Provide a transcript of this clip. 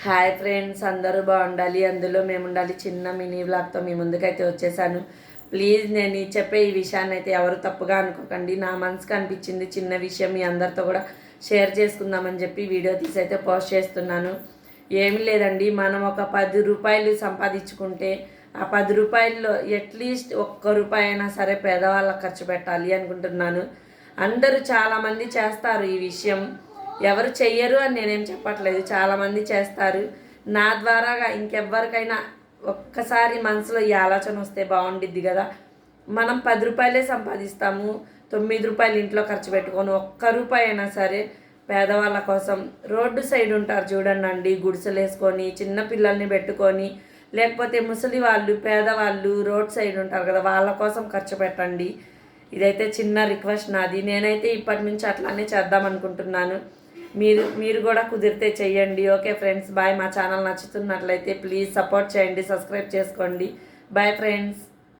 Hi friends, అందరూ బాగుండాలి, అందులో మేము ఉండాలి. చిన్న మినీ వ్లాగ్తో మీ ముందుకైతే వచ్చేసాను. ప్లీజ్ నేను చెప్పే ఈ విషయాన్ని అయితే ఎవరు తప్పుగా అనుకోకండి. నా మనసుకు అనిపించింది చిన్న విషయం మీ అందరితో కూడా షేర్ చేసుకుందామని చెప్పి వీడియో తీసి అయితే పోస్ట్ చేస్తున్నాను. ఏమి లేదండి, మనం ఒక 10 రూపాయలు సంపాదించుకుంటే ఆ 10 రూపాయల్లో అట్లీస్ట్ ఒక్క రూపాయి అయినా సరే పేదవాళ్ళకి ఖర్చు పెట్టాలి అనుకుంటున్నాను. అందరూ చాలామంది చేస్తారు ఈ విషయం, ఎవరు చెయ్యరు అని నేనేం చెప్పట్లేదు, చాలామంది చేస్తారు. నా ద్వారాగా ఇంకెవ్వరికైనా ఒక్కసారి మనసులో ఈ ఆలోచన వస్తే బాగుండిద్ది కదా. మనం 10 రూపాయలే సంపాదిస్తాము, 9 రూపాయలు ఇంట్లో ఖర్చు పెట్టుకొని ఒక్క రూపాయి అయినా సరే పేదవాళ్ళ కోసం, రోడ్డు సైడ్ ఉంటారు చూడండి, గుడిసెలు వేసుకొని చిన్న పిల్లల్ని పెట్టుకొని, లేకపోతే ముసలి వాళ్ళు పేదవాళ్ళు రోడ్ సైడ్ ఉంటారు కదా, వాళ్ళ కోసం ఖర్చు పెట్టండి. ఇదైతే చిన్న రిక్వెస్ట్ నాది. నేనైతే ఇప్పటి నుంచి అట్లానే చేద్దాం అనుకుంటున్నాను. మీరు కూడా కుదిరితే చెయ్యండి. Okay friends, bye. మా ఛానల్ నచ్చుతున్నట్లయితే ప్లీజ్ సపోర్ట్ చేయండి, సబ్స్క్రైబ్ చేసుకోండి. Bye friends.